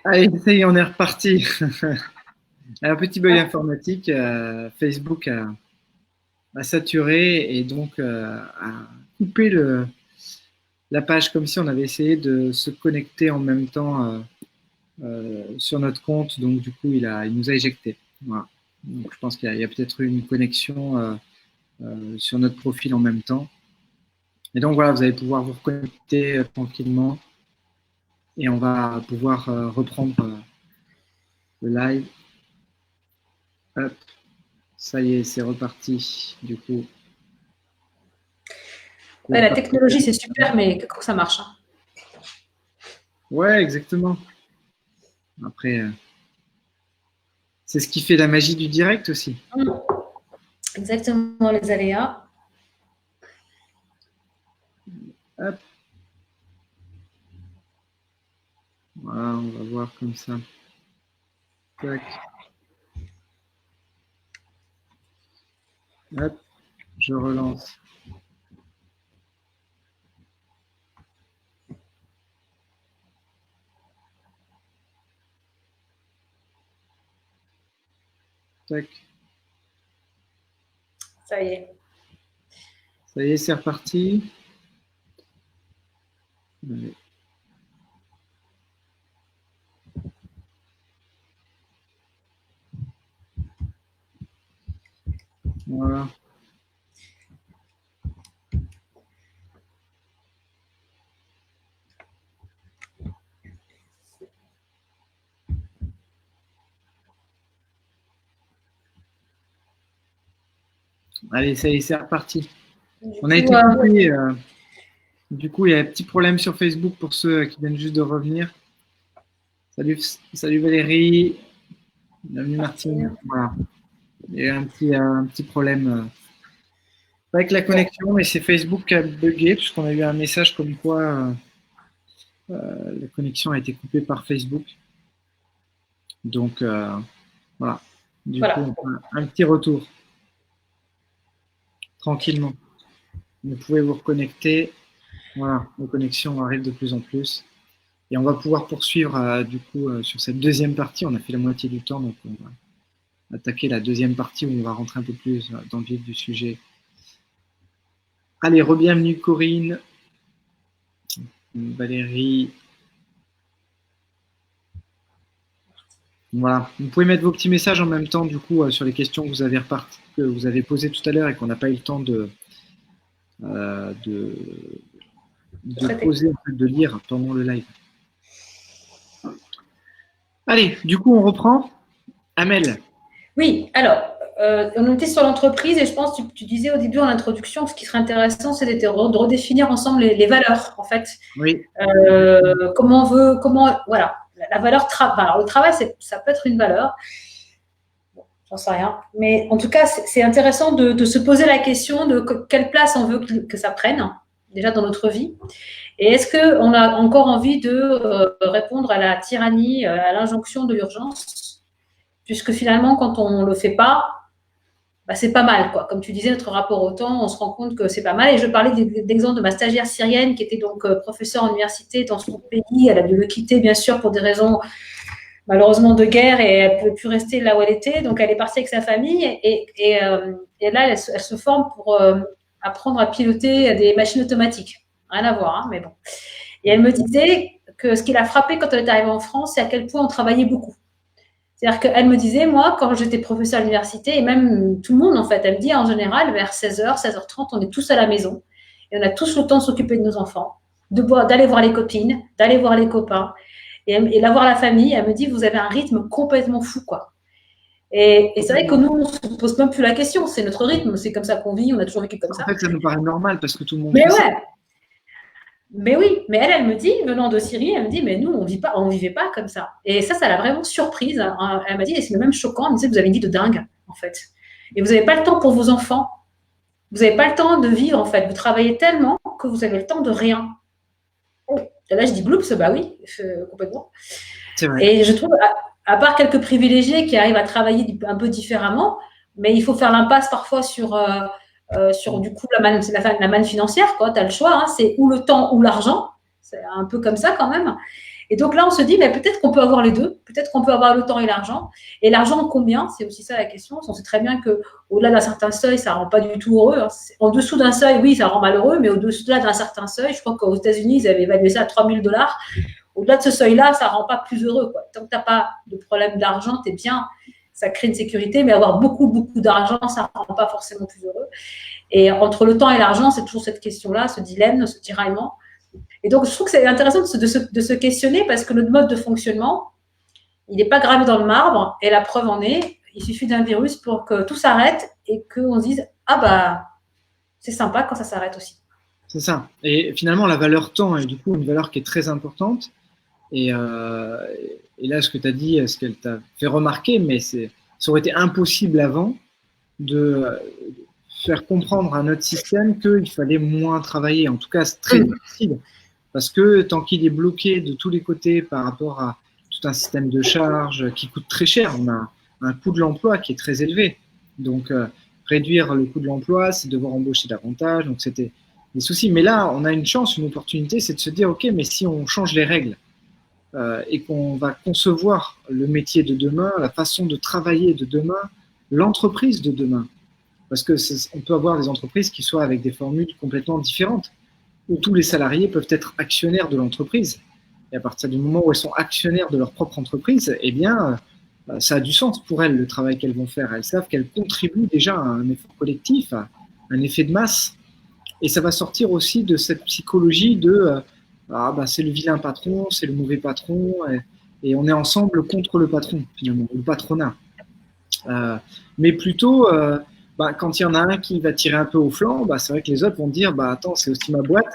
Allez, ça y est, on est reparti. Un petit bug informatique. Facebook a saturé et donc a coupé la page comme si on avait essayé de se connecter en même temps sur notre compte. Donc, du coup, il nous a éjecté. Voilà. Donc, je pense qu'il y a peut-être eu une connexion sur notre profil en même temps. Et donc, voilà, vous allez pouvoir vous reconnecter tranquillement et on va pouvoir reprendre le live. Hop. Ça y est, c'est reparti, du coup. Ouais, la technologie, c'est super, mais que ça marche. Hein. Ouais, exactement. Après, c'est ce qui fait la magie du direct aussi. Exactement, les aléas. Hop. Voilà, on va voir comme ça. Tac. Hop, je relance. Tac. Ça y est. Ça y est, c'est reparti. Allez. Voilà. Allez, ça y est, c'est reparti. On a été coupé. Du coup, il y a un petit problème sur Facebook pour ceux qui viennent juste de revenir. Salut Valérie. Bienvenue Martine. Voilà. Il y a un petit problème avec la connexion, mais c'est Facebook qui a bugué, puisqu'on a eu un message comme quoi la connexion a été coupée par Facebook. Donc, voilà. Du coup, un petit retour. Tranquillement. Vous pouvez vous reconnecter. Voilà, nos connexions arrivent de plus en plus. Et on va pouvoir poursuivre, du coup, sur cette deuxième partie. On a fait la moitié du temps, donc on va attaquer la deuxième partie où on va rentrer un peu plus dans le vif du sujet. Allez, re-bienvenue Corinne, Valérie. Voilà, vous pouvez mettre vos petits messages en même temps, du coup, sur les questions que vous avez posées tout à l'heure et qu'on n'a pas eu le temps de poser, de lire pendant le live. Allez, du coup, on reprend. Amel. Oui, alors, on était sur l'entreprise et je pense que tu disais au début en introduction, ce qui serait intéressant, c'est de redéfinir ensemble les valeurs, en fait. Oui. Voilà, la valeur travail. Alors, le travail, ça peut être une valeur. Bon, j'en sais rien. Mais en tout cas, c'est intéressant de se poser la question de quelle place on veut que ça prenne, déjà dans notre vie. Et est-ce qu'on a encore envie de répondre à la tyrannie, à l'injonction de l'urgence, puisque finalement, quand on ne le fait pas, bah, c'est pas mal, quoi. Comme tu disais, notre rapport au temps, on se rend compte que c'est pas mal. Et je parlais d'exemple de ma stagiaire syrienne qui était donc professeure en université dans son pays. Elle a dû le quitter, bien sûr, pour des raisons malheureusement de guerre et elle ne pouvait plus rester là où elle était. Donc, elle est partie avec sa famille et là, elle se forme pour apprendre à piloter des machines automatiques. Rien à voir, hein, mais bon. Et elle me disait que ce qui l'a frappée quand elle est arrivée en France, c'est à quel point on travaillait beaucoup. C'est-à-dire qu'elle me disait, moi, quand j'étais professeure à l'université, et même tout le monde, en fait, elle me dit, en général, vers 16h, 16h30, on est tous à la maison et on a tous le temps de s'occuper de nos enfants, d'aller voir les copines, d'aller voir les copains et là, voir la famille. Elle me dit, vous avez un rythme complètement fou, quoi. Et c'est vrai que nous, on ne se pose même plus la question. C'est notre rythme, c'est comme ça qu'on vit, on a toujours vécu comme ça. En fait, ça nous paraît normal parce que tout le monde fait ça. Ouais. Mais oui, mais elle me dit, venant de Syrie, elle me dit, mais nous, on vivait pas comme ça. Et ça l'a vraiment surprise. Elle m'a dit, et c'est même choquant, elle me disait, vous avez une vie de dingue, en fait. Et vous n'avez pas le temps pour vos enfants. Vous n'avez pas le temps de vivre, en fait. Vous travaillez tellement que vous avez le temps de rien. Et là, je dis, bloops, bah oui, complètement. C'est vrai. Et je trouve, à part quelques privilégiés qui arrivent à travailler un peu différemment, mais il faut faire l'impasse parfois sur du coup la manne financière, quoi. Tu as le choix, hein, c'est ou le temps ou l'argent. C'est un peu comme ça quand même. Et donc là, on se dit, mais peut-être qu'on peut avoir les deux, peut-être qu'on peut avoir le temps et l'argent. Et l'argent, combien? C'est aussi ça la question. On sait très bien qu'au-delà d'un certain seuil, ça ne rend pas du tout heureux. Hein. En dessous d'un seuil, oui, ça rend malheureux, mais au-delà d'un certain seuil, je crois qu'aux États-Unis, ils avaient évalué ça à $3 000. Au-delà de ce seuil-là, ça ne rend pas plus heureux, quoi. Tant que tu n'as pas de problème d'argent, tu es bien, ça crée une sécurité, mais avoir beaucoup, beaucoup d'argent, ça ne rend pas forcément plus heureux. Et entre le temps et l'argent, c'est toujours cette question-là, ce dilemme, ce tiraillement. Et donc, je trouve que c'est intéressant de se questionner parce que notre mode de fonctionnement, il n'est pas gravé dans le marbre. Et la preuve en est, il suffit d'un virus pour que tout s'arrête et qu'on se dise « Ah bah, c'est sympa quand ça s'arrête aussi ». C'est ça. Et finalement, la valeur temps est du coup une valeur qui est très importante. Et là, ce que tu as dit, ce qu'elle t'a fait remarquer, mais ça aurait été impossible avant de faire comprendre à notre système qu'il fallait moins travailler. En tout cas, c'est très difficile. Parce que tant qu'il est bloqué de tous les côtés par rapport à tout un système de charge qui coûte très cher, on a un coût de l'emploi qui est très élevé. Donc, réduire le coût de l'emploi, c'est devoir embaucher davantage. Donc, c'était des soucis. Mais là, on a une chance, une opportunité, c'est de se dire, OK, mais si on change les règles et qu'on va concevoir le métier de demain, la façon de travailler de demain, l'entreprise de demain, parce que on peut avoir des entreprises qui soient avec des formules complètement différentes, où tous les salariés peuvent être actionnaires de l'entreprise. Et à partir du moment où elles sont actionnaires de leur propre entreprise, eh bien, ça a du sens pour elles, le travail qu'elles vont faire. Elles savent qu'elles contribuent déjà à un effort collectif, à un effet de masse. Et ça va sortir aussi de cette psychologie de c'est le vilain patron, c'est le mauvais patron, et on est ensemble contre le patron, finalement, le patronat. Mais plutôt, quand il y en a un qui va tirer un peu au flanc, c'est vrai que les autres vont dire attends, c'est aussi ma boîte.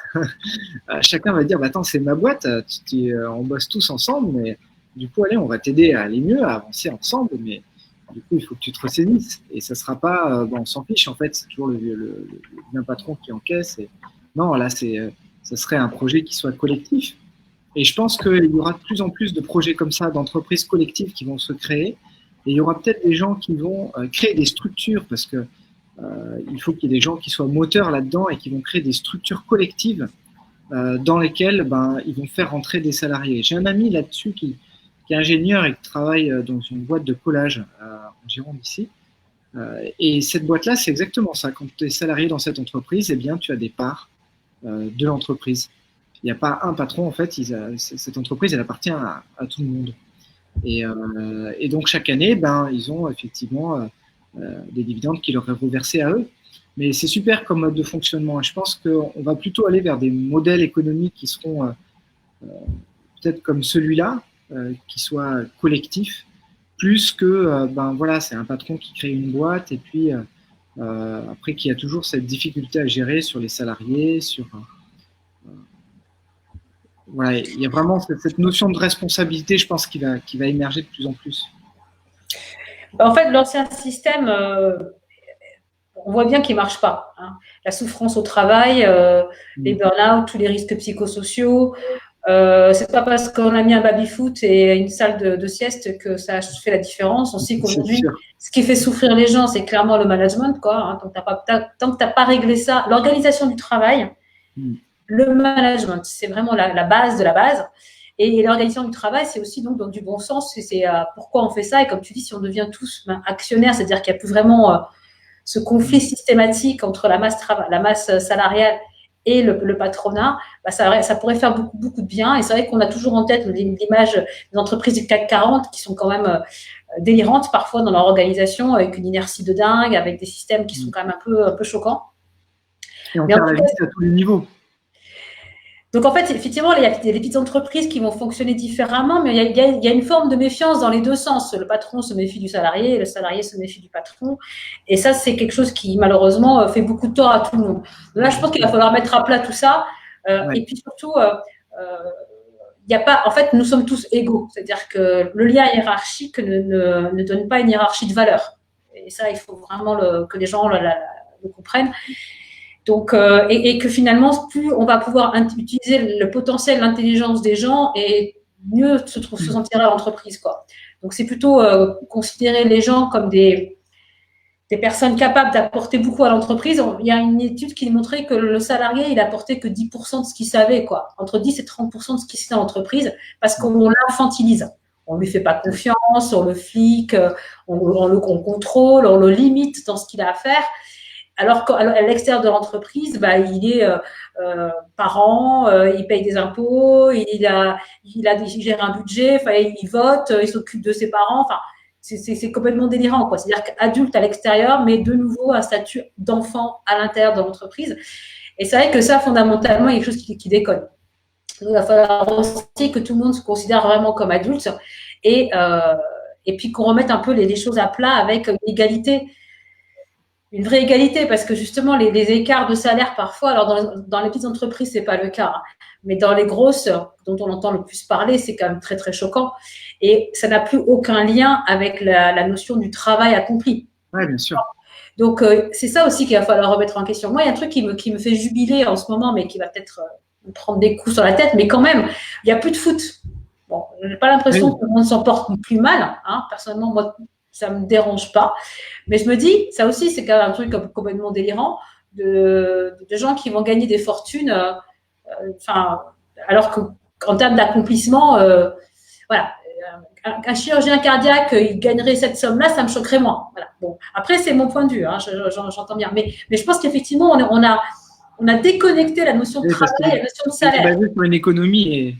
Chacun va dire attends, c'est ma boîte, on bosse tous ensemble, mais du coup, allez, on va t'aider à aller mieux, à avancer ensemble, mais du coup, il faut que tu te ressainisses. Et ça ne sera pas, on s'en fiche, en fait, c'est toujours le patron qui encaisse. Et non, là, ça serait un projet qui soit collectif. Et je pense qu'il y aura de plus en plus de projets comme ça, d'entreprises collectives qui vont se créer. Et il y aura peut-être des gens qui vont créer des structures, parce que il faut qu'il y ait des gens qui soient moteurs là-dedans et qui vont créer des structures collectives dans lesquelles ils vont faire rentrer des salariés. J'ai un ami là-dessus qui est ingénieur et qui travaille dans une boîte de collage en Gironde ici. Et cette boîte-là, c'est exactement ça. Quand tu es salarié dans cette entreprise, eh bien, tu as des parts de l'entreprise. Il n'y a pas un patron, en fait. Cette entreprise, elle appartient à tout le monde. Et donc, chaque année, ils ont effectivement des dividendes qui leur est reversés à eux. Mais c'est super comme mode de fonctionnement. Et je pense qu'on va plutôt aller vers des modèles économiques qui seront peut-être comme celui-là, qui soient collectifs, plus que, voilà, c'est un patron qui crée une boîte et puis après qu'il y a toujours cette difficulté à gérer sur les salariés, voilà, il y a vraiment cette notion de responsabilité, je pense, qui va émerger de plus en plus. En fait, l'ancien système, on voit bien qu'il ne marche pas. Hein. La souffrance au travail, les burn-out, tous les risques psychosociaux. C'est pas parce qu'on a mis un baby-foot et une salle de sieste que ça fait la différence. On sait qu'aujourd'hui, ce qui fait souffrir les gens, c'est clairement le management, quoi. Hein. Tant que tu n'as pas réglé ça, l'organisation du travail, le management, c'est vraiment la base de la base. Et l'organisation du travail, c'est aussi donc dans du bon sens. C'est pourquoi on fait ça. Et comme tu dis, si on devient tous actionnaires, c'est-à-dire qu'il n'y a plus vraiment ce conflit systématique entre la masse salariale et le patronat, ça pourrait faire beaucoup, beaucoup de bien. Et c'est vrai qu'on a toujours en tête l'image des entreprises du CAC 40 qui sont quand même délirantes parfois dans leur organisation, avec une inertie de dingue, avec des systèmes qui sont quand même un peu choquants. Et on perd la vie à tous les niveaux. Donc, en fait, effectivement, il y a des petites entreprises qui vont fonctionner différemment, mais il y a une forme de méfiance dans les deux sens. Le patron se méfie du salarié et le salarié se méfie du patron. Et ça, c'est quelque chose qui, malheureusement, fait beaucoup de tort à tout le monde. Là, je pense qu'il va falloir mettre à plat tout ça. Et puis, surtout, il n'y a pas… En fait, nous sommes tous égaux. C'est-à-dire que le lien hiérarchique ne donne pas une hiérarchie de valeur. Et ça, il faut vraiment que les gens le comprennent. Donc, et que finalement, plus on va pouvoir utiliser le potentiel, l'intelligence des gens, et mieux se sentira l'entreprise, quoi. Donc, c'est plutôt considérer les gens comme des des personnes capables d'apporter beaucoup à l'entreprise. Il y a une étude qui montrait que le salarié, il apportait que 10% de ce qu'il savait, quoi. Entre 10 et 30% de ce qu'il sait dans l'entreprise, parce qu'on l'infantilise. On lui fait pas confiance, on le flique, on le contrôle, on le limite dans ce qu'il a à faire. Alors qu'à l'extérieur de l'entreprise, bah, il est parent, il paye des impôts, il gère un budget, il vote, il s'occupe de ses parents. Enfin, c'est complètement délirant, quoi. C'est-à-dire qu'adulte à l'extérieur, mais de nouveau un statut d'enfant à l'intérieur de l'entreprise. Et c'est vrai que ça, fondamentalement, il y a quelque chose qui déconne. Donc, il va falloir aussi que tout le monde se considère vraiment comme adulte et puis qu'on remette un peu les choses à plat avec l'égalité. Une vraie égalité, parce que justement, les écarts de salaire parfois, alors dans les petites entreprises, c'est pas le cas, hein, mais dans les grosses, dont on entend le plus parler, c'est quand même très, très choquant. Et ça n'a plus aucun lien avec la notion du travail accompli. Oui, bien sûr. Donc, c'est ça aussi qu'il va falloir remettre en question. Moi, il y a un truc qui me fait jubiler en ce moment, mais qui va peut-être me prendre des coups sur la tête, mais quand même, il n'y a plus de foot. Bon, je n'ai pas l'impression que le monde s'en porte plus mal. Hein. Personnellement, moi, ça ne me dérange pas. Mais je me dis, ça aussi, c'est quand même un truc complètement délirant de gens qui vont gagner des fortunes, alors qu'en termes d'accomplissement, voilà, un chirurgien cardiaque, il gagnerait cette somme-là, ça me choquerait moins. Voilà. Bon, après, c'est mon point de vue, hein, j'entends bien. Mais je pense qu'effectivement, on a déconnecté la notion de travail et la notion de salaire. C'est basé sur une économie et…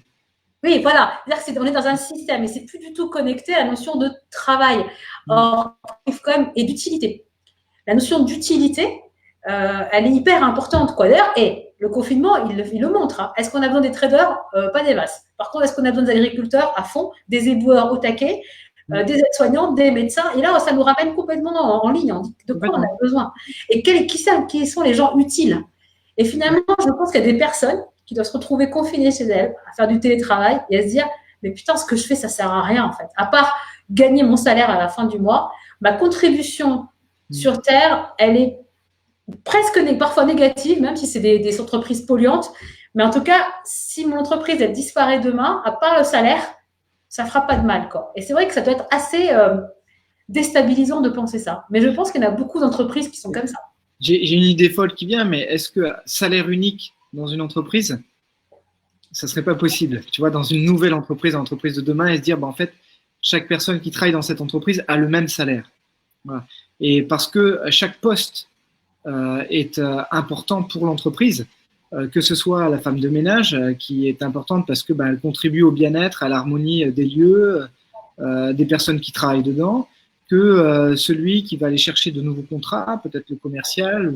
Oui, voilà. C'est-à-dire qu'on est dans un système et c'est plus du tout connecté à la notion de travail. Or, quand même, et d'utilité. La notion d'utilité, elle est hyper importante, quoi. D'ailleurs, et le confinement, il le montre. Hein. Est-ce qu'on a besoin des traders? Pas des masses. Par contre, est-ce qu'on a besoin des agriculteurs à fond, des éboueurs au taquet, des aides-soignantes, des médecins? Et là, ça nous ramène complètement en ligne. On dit de quoi on a besoin. Et qui sont les gens utiles? Et finalement, je pense qu'il y a des personnes qui doivent se retrouver confinées chez elles, à faire du télétravail et à se dire, mais putain, ce que je fais, ça sert à rien, en fait. À part gagner mon salaire à la fin du mois, ma contribution sur Terre, elle est presque parfois négative, même si c'est des entreprises polluantes. Mais en tout cas, si mon entreprise, elle disparaît demain, à part le salaire, ça ne fera pas de mal, quoi. Et c'est vrai que ça doit être assez déstabilisant de penser ça. Mais je pense qu'il y en a beaucoup d'entreprises qui sont comme ça. J'ai une idée folle qui vient, mais est-ce que salaire unique dans une entreprise, ça serait pas possible? Tu vois, dans une nouvelle entreprise, l'entreprise de demain, et se dire, bah, en fait, chaque personne qui travaille dans cette entreprise a le même salaire. Voilà. Et parce que chaque poste est important pour l'entreprise, que ce soit la femme de ménage qui est importante parce que bah, elle contribue au bien-être, à l'harmonie des lieux, des personnes qui travaillent dedans, que celui qui va aller chercher de nouveaux contrats, peut-être le commercial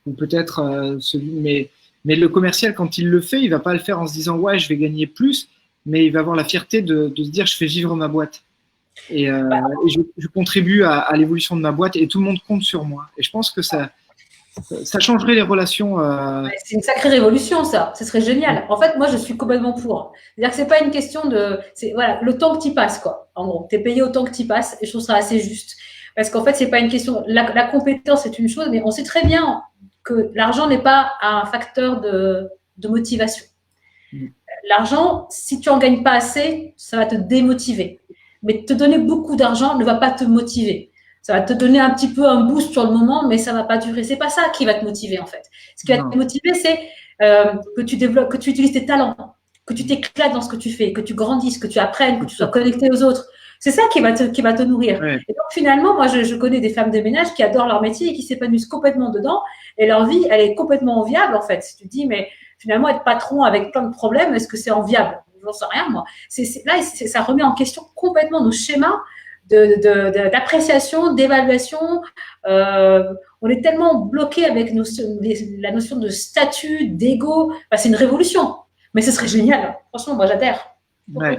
ou peut-être celui. Mais le commercial, quand il le fait, il va pas le faire en se disant ouais, je vais gagner plus, mais il va avoir la fierté de se dire je fais vivre ma boîte et je contribue à l'évolution de ma boîte et tout le monde compte sur moi. Et je pense que ça changerait les relations. C'est une sacrée révolution, ça. Ce serait génial. En fait, moi, je suis complètement pour. C'est-à-dire que c'est pas une question de, voilà, le temps que tu passes, quoi. En gros, t'es payé autant que tu passes, et je trouve ça assez juste. Parce qu'en fait, c'est pas une question. La compétence, c'est une chose, mais on sait très bien que l'argent n'est pas un facteur de motivation. L'argent, si tu en gagnes pas assez, ça va te démotiver. Mais te donner beaucoup d'argent ne va pas te motiver. Ça va te donner un petit peu un boost sur le moment, mais ça va pas durer. C'est pas ça qui va te motiver, en fait. Ce qui va te motiver, c'est que tu développes, que tu utilises tes talents, que tu t'éclates dans ce que tu fais, que tu grandisses, que tu apprennes, que tu sois connecté aux autres. C'est ça qui va te nourrir. Ouais. Et donc, finalement, moi, je connais des femmes de ménage qui adorent leur métier et qui s'épanouissent complètement dedans. Et leur vie, elle est complètement enviable, en fait. Si tu te dis, mais finalement, être patron avec plein de problèmes, est-ce que c'est enviable? J'en sais rien, moi. Là, ça remet en question complètement nos schémas d'appréciation, d'évaluation. On est tellement bloqué avec la notion de statut, d'ego. Enfin, c'est une révolution. Mais ce serait génial. Franchement, moi, j'adhère. Ouais.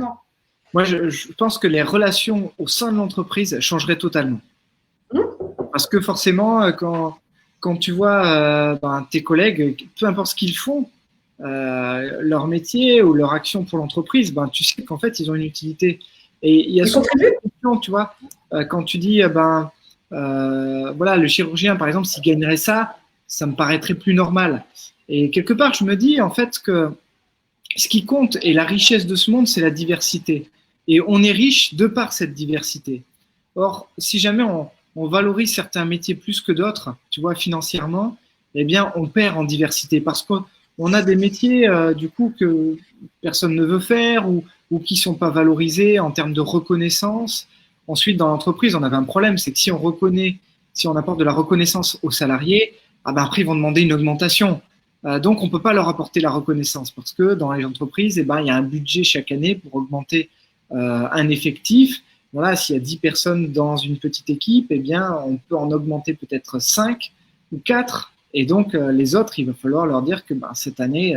Moi, je pense que les relations au sein de l'entreprise changeraient totalement. Parce que forcément, quand tu vois tes collègues, peu importe ce qu'ils font, leur métier ou leur action pour l'entreprise, tu sais qu'en fait, ils ont une utilité. Et il y a souvent des questions, tu vois, quand tu dis, voilà, le chirurgien, par exemple, s'il gagnerait ça, ça me paraîtrait plus normal. Et quelque part, je me dis, en fait, que ce qui compte et la richesse de ce monde, c'est la diversité. Et on est riche de par cette diversité. Or, si jamais on valorise certains métiers plus que d'autres, tu vois, financièrement, eh bien, on perd en diversité parce qu'on a des métiers, du coup, que personne ne veut faire ou qui sont pas valorisés en termes de reconnaissance. Ensuite, dans l'entreprise, on avait un problème, c'est que si on apporte de la reconnaissance aux salariés, ah ben après, ils vont demander une augmentation. Donc, on ne peut pas leur apporter la reconnaissance parce que dans les entreprises, eh ben, il y a un budget chaque année pour augmenter un effectif. Voilà, s'il y a 10 personnes dans une petite équipe, eh bien, on peut en augmenter peut-être 5 ou 4. Et donc, les autres, il va falloir leur dire que cette année,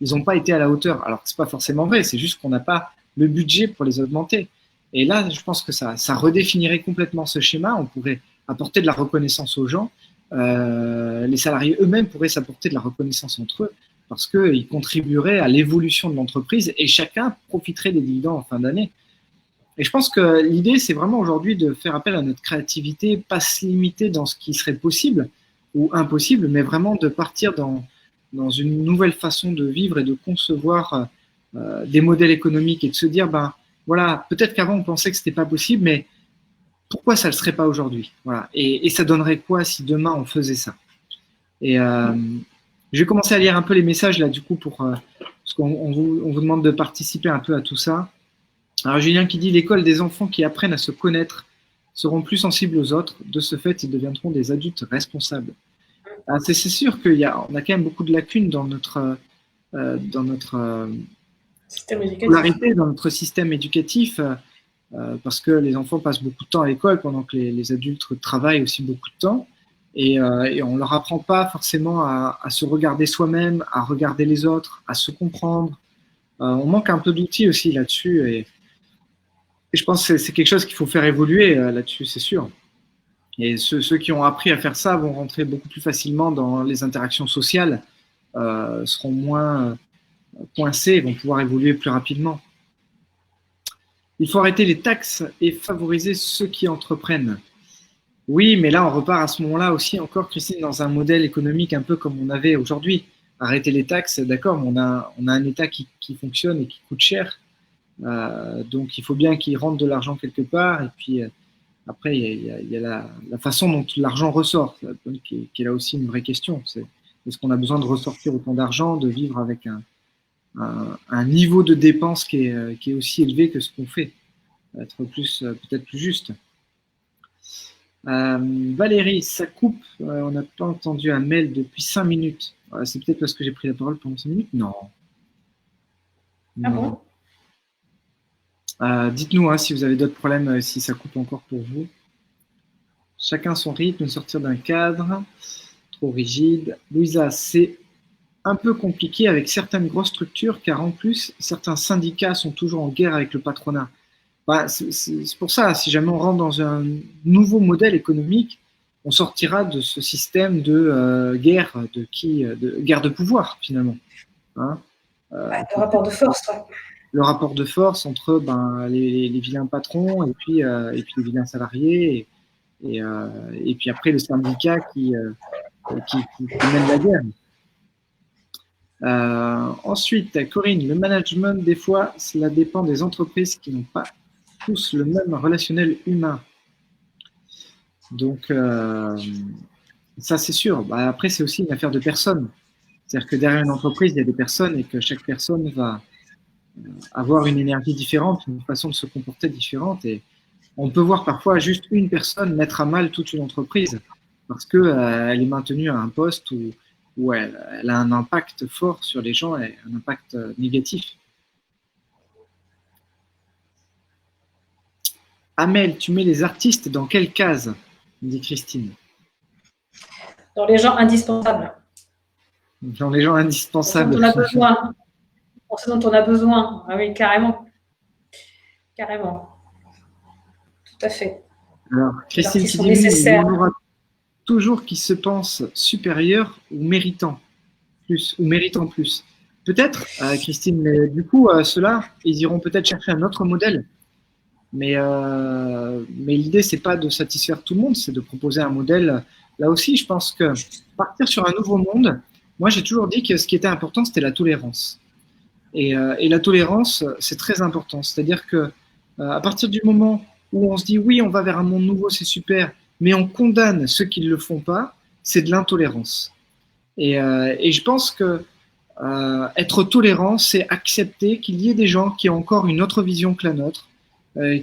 ils n'ont pas été à la hauteur. Alors, ce n'est pas forcément vrai, c'est juste qu'on n'a pas le budget pour les augmenter. Et là, je pense que ça redéfinirait complètement ce schéma. On pourrait apporter de la reconnaissance aux gens. Les salariés eux-mêmes pourraient s'apporter de la reconnaissance entre eux parce qu'ils contribueraient à l'évolution de l'entreprise et chacun profiterait des dividendes en fin d'année. Et je pense que l'idée, c'est vraiment aujourd'hui de faire appel à notre créativité, pas se limiter dans ce qui serait possible ou impossible, mais vraiment de partir dans une nouvelle façon de vivre et de concevoir des modèles économiques et de se dire, voilà, peut-être qu'avant on pensait que c'était pas possible, mais pourquoi ça ne le serait pas aujourd'hui? Voilà. Et ça donnerait quoi si demain on faisait ça? Et je vais commencer à lire un peu les messages là, du coup, parce qu'on vous demande de participer un peu à tout ça. Alors Julien qui dit l'école des enfants qui apprennent à se connaître seront plus sensibles aux autres. De ce fait, ils deviendront des adultes responsables. C'est sûr qu'on a quand même beaucoup de lacunes dans notre système éducatif. Scolarité, dans notre système éducatif. Parce que les enfants passent beaucoup de temps à l'école pendant que les adultes travaillent aussi beaucoup de temps et on leur apprend pas forcément à se regarder soi-même, à regarder les autres, à se comprendre. On manque un peu d'outils aussi là-dessus et je pense que c'est quelque chose qu'il faut faire évoluer là-dessus, c'est sûr. Et ceux qui ont appris à faire ça vont rentrer beaucoup plus facilement dans les interactions sociales, seront moins coincés et vont pouvoir évoluer plus rapidement. Il faut arrêter les taxes et favoriser ceux qui entreprennent. Oui, mais là, on repart à ce moment-là aussi encore, Christine, dans un modèle économique un peu comme on avait aujourd'hui. Arrêter les taxes, d'accord, mais on a un État qui fonctionne et qui coûte cher. Donc, il faut bien qu'il rentre de l'argent quelque part. Et puis, après, il y a la façon dont l'argent ressort, qui est là aussi une vraie question. Est-ce qu'on a besoin de ressortir autant d'argent, de vivre avec un niveau de dépense qui est aussi élevé que ce qu'on fait, être peut-être plus juste. Valérie, ça coupe, on n'a pas entendu un mail depuis 5 minutes. C'est peut-être parce que j'ai pris la parole pendant 5 minutes? Non. Ah bon? Dites-nous si vous avez d'autres problèmes, si ça coupe encore pour vous. Chacun son rythme, sortir d'un cadre trop rigide. Louisa, c'est un peu compliqué avec certaines grosses structures, car en plus, certains syndicats sont toujours en guerre avec le patronat. C'est pour ça, si jamais on rentre dans un nouveau modèle économique, on sortira de ce système de guerre, guerre de pouvoir, finalement. Le rapport de force, ouais. Le rapport de force entre les vilains patrons et puis les vilains salariés, et puis après le syndicat qui mène la guerre. Ensuite, Corinne, le management, des fois, cela dépend des entreprises qui n'ont pas tous le même relationnel humain. Donc, ça, c'est sûr. Après, c'est aussi une affaire de personnes. C'est-à-dire que derrière une entreprise, il y a des personnes et que chaque personne va avoir une énergie différente, une façon de se comporter différente. Et on peut voir parfois juste une personne mettre à mal toute une entreprise parce qu'elle est maintenue à un poste où elle a un impact fort sur les gens et un impact négatif. Amel, tu mets les artistes dans quelle case? Dit Christine. Dans les gens indispensables. Dans les gens indispensables. Pour ce dont on a besoin. Ah oui, carrément. Carrément. Tout à fait. Alors, Christine qui dit, il y en aura toujours qui se pensent supérieurs ou méritant plus. Peut-être, Christine, mais du coup, ceux-là, ils iront peut-être chercher un autre modèle. Mais l'idée, c'est pas de satisfaire tout le monde, c'est de proposer un modèle. Là aussi, je pense que partir sur un nouveau monde, moi, j'ai toujours dit que ce qui était important, c'était la tolérance. Et la tolérance, c'est très important. C'est-à-dire que à partir du moment où on se dit oui, on va vers un monde nouveau, c'est super, mais on condamne ceux qui ne le font pas, c'est de l'intolérance. Et je pense que être tolérant, c'est accepter qu'il y ait des gens qui ont encore une autre vision que la nôtre,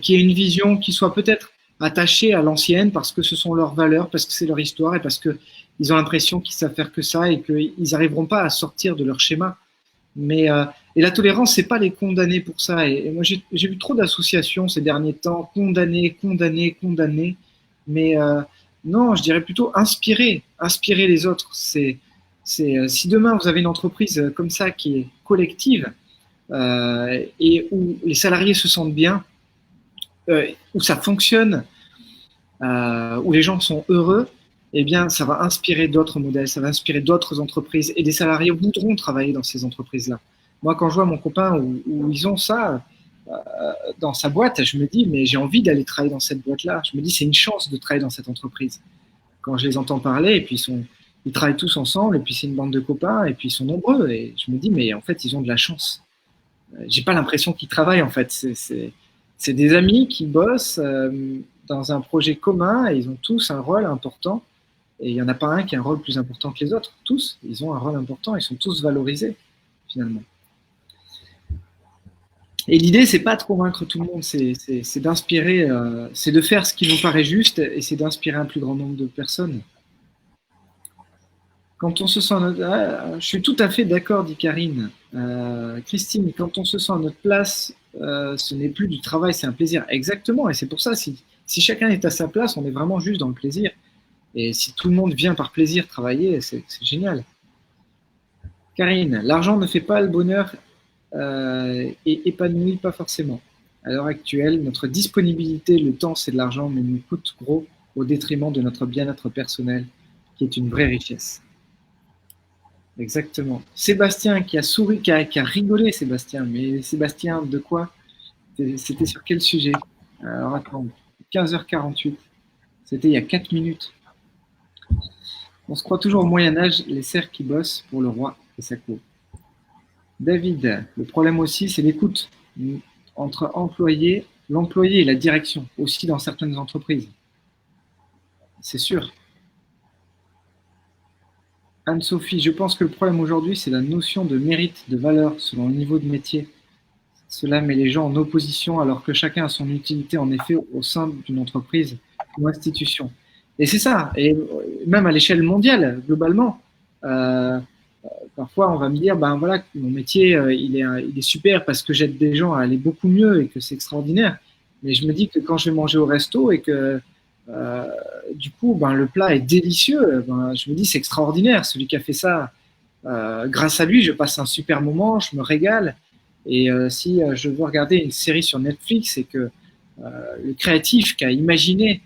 qui aient une vision qui soit peut-être attachée à l'ancienne parce que ce sont leurs valeurs, parce que c'est leur histoire et parce qu'ils ont l'impression qu'ils savent faire que ça et qu'ils n'arriveront pas à sortir de leur schéma. Mais et la tolérance, c'est pas les condamner pour ça. Et moi, j'ai vu trop d'associations ces derniers temps, condamner. Mais non, je dirais plutôt inspirer les autres. Si demain vous avez une entreprise comme ça qui est collective et où les salariés se sentent bien, où ça fonctionne, où les gens sont heureux, eh bien, ça va inspirer d'autres modèles, ça va inspirer d'autres entreprises et des salariés voudront travailler dans ces entreprises-là. Moi, quand je vois mon copain où ils ont ça dans sa boîte, je me dis, mais j'ai envie d'aller travailler dans cette boîte-là. Je me dis, c'est une chance de travailler dans cette entreprise. Quand je les entends parler, et puis ils travaillent tous ensemble, et puis c'est une bande de copains, et puis ils sont nombreux, et je me dis, mais en fait, ils ont de la chance. J'ai pas l'impression qu'ils travaillent, en fait. C'est des amis qui bossent dans un projet commun, et ils ont tous un rôle important. Et il n'y en a pas un qui a un rôle plus important que les autres. Tous, ils ont un rôle important, ils sont tous valorisés, finalement. Et l'idée, c'est pas de convaincre tout le monde, c'est d'inspirer, c'est de faire ce qui nous paraît juste, et c'est d'inspirer un plus grand nombre de personnes. Quand on se sent, je suis tout à fait d'accord, dit Karine. Christine, quand on se sent à notre place, ce n'est plus du travail, c'est un plaisir. Exactement, et c'est pour ça, si chacun est à sa place, on est vraiment juste dans le plaisir. Et si tout le monde vient par plaisir travailler, c'est génial. Karine, l'argent ne fait pas le bonheur et épanouit pas forcément. À l'heure actuelle, notre disponibilité, le temps, c'est de l'argent, mais nous coûte gros au détriment de notre bien-être personnel, qui est une vraie richesse. Exactement. Sébastien qui a souri, qui a rigolé, Sébastien. Mais Sébastien, de quoi? C'était sur quel sujet? Alors attends, 15h48. C'était il y a 4 minutes. On se croit toujours au Moyen-Âge, les serfs qui bossent pour le roi et sa cour. David, le problème aussi, c'est l'écoute entre l'employé et la direction, aussi dans certaines entreprises. C'est sûr. Anne-Sophie, je pense que le problème aujourd'hui, c'est la notion de mérite, de valeur selon le niveau de métier. Cela met les gens en opposition alors que chacun a son utilité en effet au sein d'une entreprise ou institution. Et c'est ça, et même à l'échelle mondiale, globalement. Parfois, on va me dire, ben voilà, mon métier, il est super parce que j'aide des gens à aller beaucoup mieux et que c'est extraordinaire. Mais je me dis que quand je vais manger au resto et que du coup, ben, le plat est délicieux, ben, je me dis c'est extraordinaire. Celui qui a fait ça, grâce à lui, je passe un super moment, je me régale. Et si je veux regarder une série sur Netflix et que le créatif qui a imaginé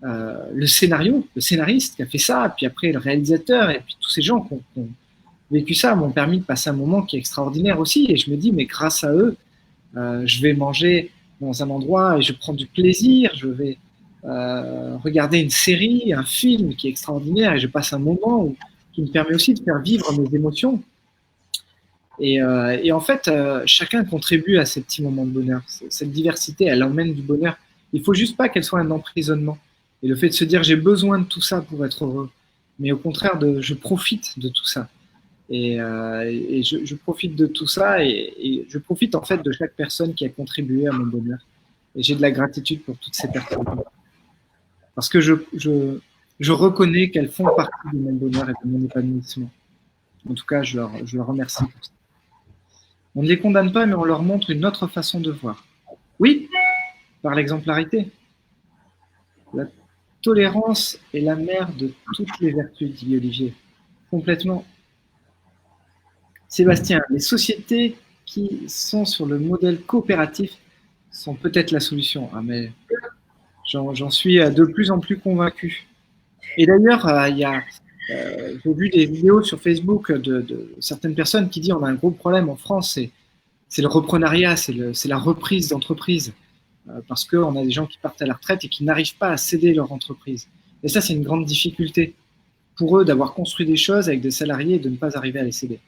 le scénario, le scénariste qui a fait ça, puis après le réalisateur, et puis tous ces gens qui ont vécu ça m'ont permis de passer un moment qui est extraordinaire aussi. Et je me dis, mais grâce à eux, je vais manger dans un endroit et je prends du plaisir, je vais regarder une série, un film qui est extraordinaire et je passe un moment qui me permet aussi de faire vivre mes émotions. Et en fait, chacun contribue à ces petits moments de bonheur. Cette diversité, elle emmène du bonheur. Il faut juste pas qu'elle soit un emprisonnement. Et le fait de se dire, j'ai besoin de tout ça pour être heureux. Mais au contraire, je profite de tout ça. Et je profite de tout ça et je profite en fait de chaque personne qui a contribué à mon bonheur. Et j'ai de la gratitude pour toutes ces personnes. Parce que je reconnais qu'elles font partie de mon bonheur et de mon épanouissement. En tout cas, je leur remercie pour ça. On ne les condamne pas, mais on leur montre une autre façon de voir. Oui, par l'exemplarité. La tolérance est la mère de toutes les vertus, dit Olivier. Complètement. Sébastien, les sociétés qui sont sur le modèle coopératif sont peut-être la solution. Ah, mais j'en suis de plus en plus convaincu. Et d'ailleurs, j'ai vu des vidéos sur Facebook de certaines personnes qui disent on a un gros problème en France, c'est le reprenariat, c'est la reprise d'entreprise. Parce qu'on a des gens qui partent à la retraite et qui n'arrivent pas à céder leur entreprise. Et ça, c'est une grande difficulté pour eux d'avoir construit des choses avec des salariés et de ne pas arriver à les céder.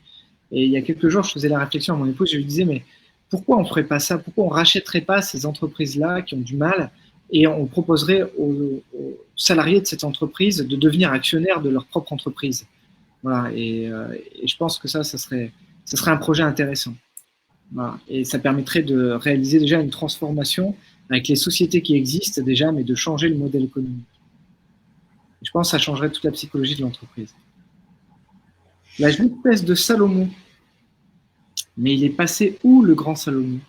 Et il y a quelques jours, je faisais la réflexion à mon épouse, je lui disais, mais pourquoi on ne ferait pas ça? Pourquoi on ne rachèterait pas ces entreprises-là qui ont du mal et on proposerait aux salariés de cette entreprise de devenir actionnaires de leur propre entreprise. Voilà, et je pense que ça serait un projet intéressant. Voilà, et ça permettrait de réaliser déjà une transformation avec les sociétés qui existent déjà, mais de changer le modèle économique. Je pense que ça changerait toute la psychologie de l'entreprise. La justesse de Salomon. Mais il est passé où le grand Salomon?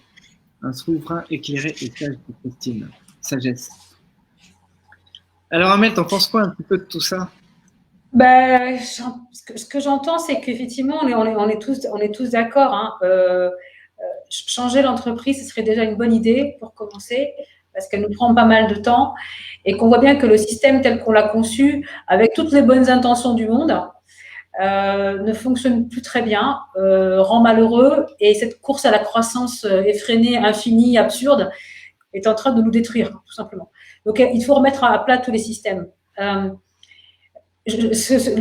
Un souverain éclairé et sage de Christine. Sagesse. Alors Amel, t'en penses quoi un petit peu de tout ça? Ben, ce que j'entends, c'est qu'effectivement, on est tous d'accord. Hein. Changer l'entreprise, ce serait déjà une bonne idée pour commencer, parce qu'elle nous prend pas mal de temps et qu'on voit bien que le système tel qu'on l'a conçu, avec toutes les bonnes intentions du monde, ne fonctionne plus très bien, rend malheureux, et cette course à la croissance effrénée, infinie, absurde, est en train de nous détruire, tout simplement. Donc, il faut remettre à plat tous les systèmes. Le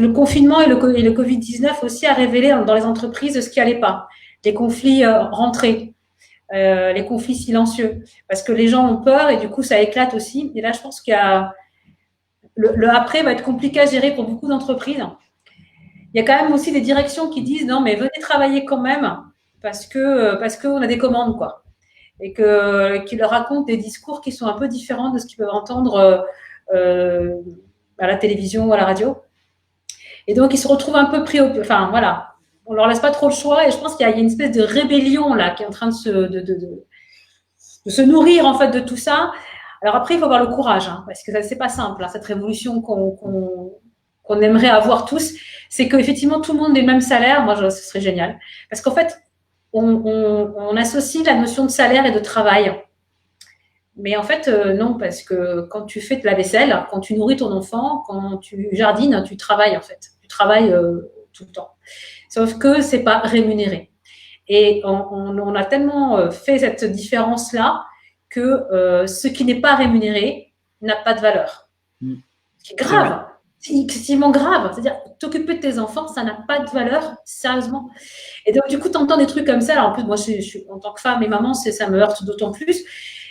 confinement et le Covid-19 aussi a révélé dans les entreprises ce qui n'allait pas. Les conflits rentrés, les conflits silencieux, parce que les gens ont peur et du coup, ça éclate aussi. Et là, je pense qu'il y a le après va être compliqué à gérer pour beaucoup d'entreprises. Il y a quand même aussi des directions qui disent non, mais venez travailler quand même parce qu'on a des commandes, quoi. Et qui leur racontent des discours qui sont un peu différents de ce qu'ils peuvent entendre à la télévision ou à la radio. Et donc, ils se retrouvent un peu pris au... Enfin, voilà. On leur laisse pas trop le choix et je pense qu'il y a une espèce de rébellion là qui est en train de se nourrir en fait de tout ça. Alors après, il faut avoir le courage, hein, parce que c'est pas simple, hein, cette révolution qu'on aimerait avoir tous, c'est qu'effectivement tout le monde ait le même salaire. Moi, ce serait génial, parce qu'en fait, on associe la notion de salaire et de travail. Mais en fait, non, parce que quand tu fais de la vaisselle, quand tu nourris ton enfant, quand tu jardines, tu travailles en fait. Tu travailles tout le temps. Sauf que c'est pas rémunéré. Et on a tellement fait cette différence-là que ce qui n'est pas rémunéré n'a pas de valeur. Ce qui est grave. C'est excessivement grave. C'est-à-dire, t'occuper de tes enfants, ça n'a pas de valeur, sérieusement. Et donc, du coup, tu entends des trucs comme ça. Alors, en plus, moi, je suis en tant que femme et maman, ça me heurte d'autant plus.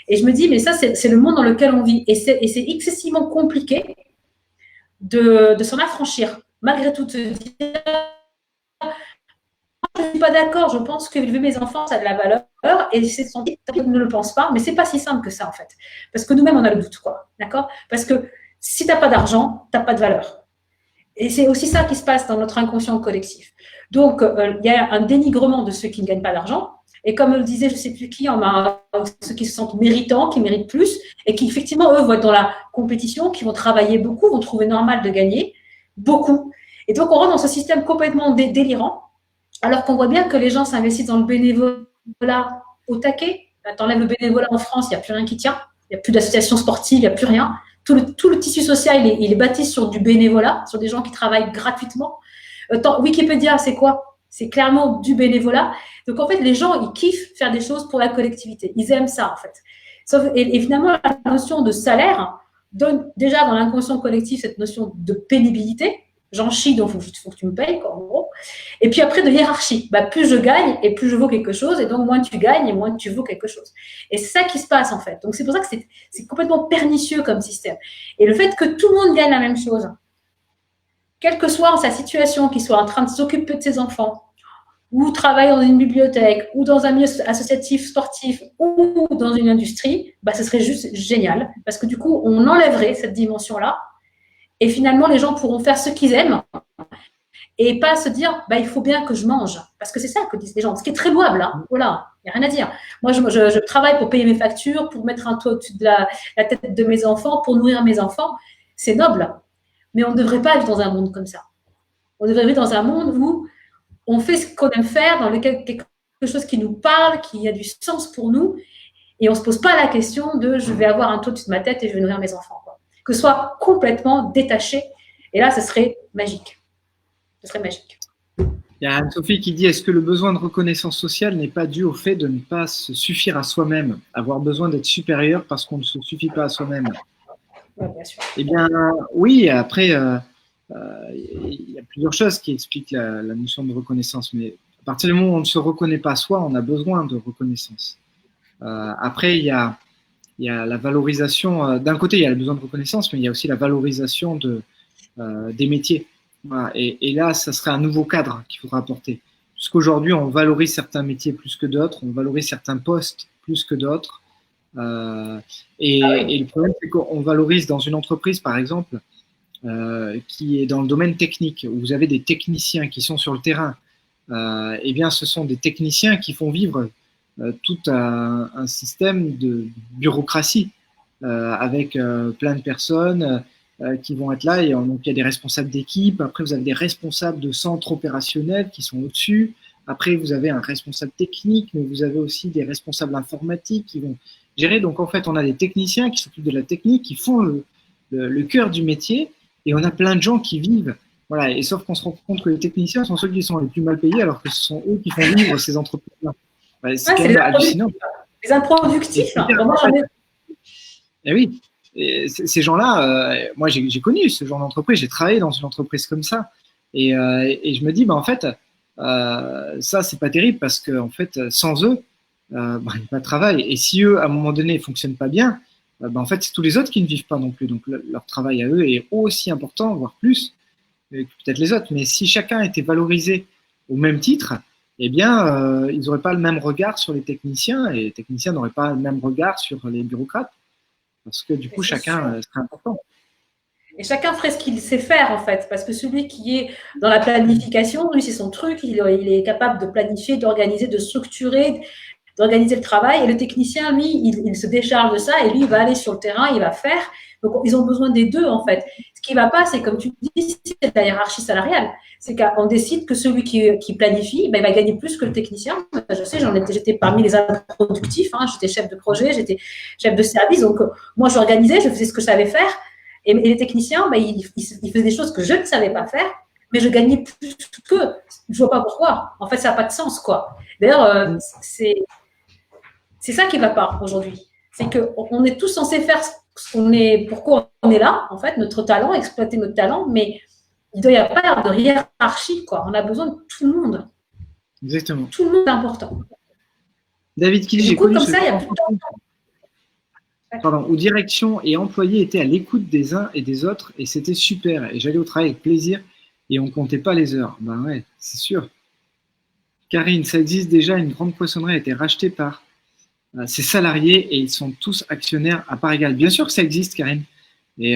Et je me dis, mais ça, c'est le monde dans lequel on vit. Et c'est excessivement compliqué de s'en affranchir. Malgré tout, te dire, je ne suis pas d'accord, je pense que élever mes enfants, ça a de la valeur. Et c'est son ne le pense pas, mais c'est pas si simple que ça, en fait. Parce que nous-mêmes, on a le doute, quoi. D'accord? Parce que si tu n'as pas d'argent, tu n'as pas de valeur. Et c'est aussi ça qui se passe dans notre inconscient collectif. Donc, il y a un dénigrement de ceux qui ne gagnent pas d'argent. Et comme le disait, je ne sais plus qui, ceux qui se sentent méritants, qui méritent plus, et qui, effectivement, eux, vont être dans la compétition, qui vont travailler beaucoup, vont trouver normal de gagner beaucoup. Et donc, on rentre dans ce système complètement délirant, alors qu'on voit bien que les gens s'investissent dans le bénévolat au taquet. Tu enlèves le bénévolat en France, il n'y a plus rien qui tient. Il n'y a plus d'associations sportives, il n'y a plus rien. Tout le tissu social, il est bâti sur du bénévolat, sur des gens qui travaillent gratuitement. Wikipédia, c'est quoi? C'est clairement du bénévolat. Donc, en fait, les gens, ils kiffent faire des choses pour la collectivité. Ils aiment ça, en fait. Et finalement, la notion de salaire donne déjà dans l'inconscient collectif cette notion de pénibilité. J'en chie, donc il faut que tu me payes, quoi, en gros. Et puis après, de hiérarchie. Plus je gagne et plus je vaux quelque chose. Et donc, moins tu gagnes et moins tu vaux quelque chose. Et c'est ça qui se passe, en fait. Donc, c'est pour ça que c'est complètement pernicieux comme système. Et le fait que tout le monde gagne la même chose, quelle que soit sa situation, qu'il soit en train de s'occuper de ses enfants, ou travaille dans une bibliothèque, ou dans un milieu associatif, sportif, ou dans une industrie, ce serait juste génial. Parce que du coup, on enlèverait cette dimension-là. Et finalement, les gens pourront faire ce qu'ils aiment et pas se dire il faut bien que je mange. Parce que c'est ça que disent les gens, ce qui est très louable. Hein. Voilà, il n'y a rien à dire. Moi, je travaille pour payer mes factures, pour mettre un toit au-dessus de la tête de mes enfants, pour nourrir mes enfants. C'est noble. Mais on ne devrait pas vivre dans un monde comme ça. On devrait vivre dans un monde où on fait ce qu'on aime faire, dans lequel quelque chose qui nous parle, qui a du sens pour nous, et on ne se pose pas la question de je vais avoir un toit au-dessus de ma tête et je vais nourrir mes enfants. Quoi. Que ce soit complètement détaché. Et là, ce serait magique. Ce serait magique. Il y a Anne-Sophie qui dit, est-ce que le besoin de reconnaissance sociale n'est pas dû au fait de ne pas se suffire à soi-même, avoir besoin d'être supérieur parce qu'on ne se suffit pas à soi-même? Ouais, bien sûr. Eh bien, oui, après, il y a plusieurs choses qui expliquent la notion de reconnaissance, mais à partir du moment où on ne se reconnaît pas soi, on a besoin de reconnaissance. Après, il y a il y a la valorisation. D'un côté, il y a le besoin de reconnaissance, mais il y a aussi la valorisation des métiers. Voilà. Et là, ça serait un nouveau cadre qu'il faudra apporter. Puisqu'aujourd'hui, on valorise certains métiers plus que d'autres, on valorise certains postes plus que d'autres. Et le problème, c'est qu'on valorise dans une entreprise, par exemple, qui est dans le domaine technique, où vous avez des techniciens qui sont sur le terrain. Eh bien, ce sont des techniciens qui font vivre tout un système de bureaucratie avec plein de personnes qui vont être là. Et donc, il y a des responsables d'équipe. Après, vous avez des responsables de centres opérationnels qui sont au-dessus. Après, vous avez un responsable technique, mais vous avez aussi des responsables informatiques qui vont gérer. Donc, en fait, on a des techniciens qui s'occupent de la technique, qui font le cœur du métier. Et on a plein de gens qui vivent. Voilà. Et sauf qu'on se rend compte que les techniciens sont ceux qui sont les plus mal payés, alors que ce sont eux qui font vivre ces entreprises-là. C'est quand même hallucinant. Les improductifs. Et oui. Et ces gens-là, moi, j'ai connu ce genre d'entreprise. J'ai travaillé dans une entreprise comme ça. Et je me dis, en fait, ça, c'est pas terrible parce que, en fait, sans eux, il n'y a pas de travail. Et si eux, à un moment donné, ne fonctionnent pas bien, en fait, c'est tous les autres qui ne vivent pas non plus. Donc, leur travail à eux est aussi important, voire plus, que peut-être les autres. Mais si chacun était valorisé au même titre, eh bien, ils n'auraient pas le même regard sur les techniciens et les techniciens n'auraient pas le même regard sur les bureaucrates. Parce que du coup, chacun serait important. Et chacun ferait ce qu'il sait faire, en fait. Parce que celui qui est dans la planification, lui, c'est son truc. Il est capable de planifier, d'organiser, de structurer, d'organiser le travail. Et le technicien, lui, il se décharge de ça et lui, il va aller sur le terrain, il va faire. Donc, ils ont besoin des deux, en fait. Ce qui ne va pas, c'est comme tu dis, c'est la hiérarchie salariale. C'est qu'on décide que celui qui planifie, il va gagner plus que le technicien. Je sais, j'étais parmi les improductifs. J'étais chef de projet, j'étais chef de service. Donc, moi, j'organisais, je faisais ce que je savais faire. Et les techniciens, ils faisaient des choses que je ne savais pas faire, mais je gagnais plus qu'eux. Je ne vois pas pourquoi. En fait, ça n'a pas de sens, quoi. D'ailleurs, c'est ça qui ne va pas aujourd'hui. C'est qu'on est tous censés faire pourquoi on est là, en fait, notre talent, exploiter notre talent, mais il doit y avoir de hiérarchie, quoi. On a besoin de tout le monde. Exactement. Tout le monde est important. David Killy, j'ai connu comme ça, il y a plus de temps. Où direction et employés étaient à l'écoute des uns et des autres et c'était super. Et j'allais au travail avec plaisir et on ne comptait pas les heures. Ben ouais, c'est sûr. Karine, ça existe déjà, une grande poissonnerie a été rachetée par ses salariés et ils sont tous actionnaires à part égale. Bien sûr que ça existe, Karine. Et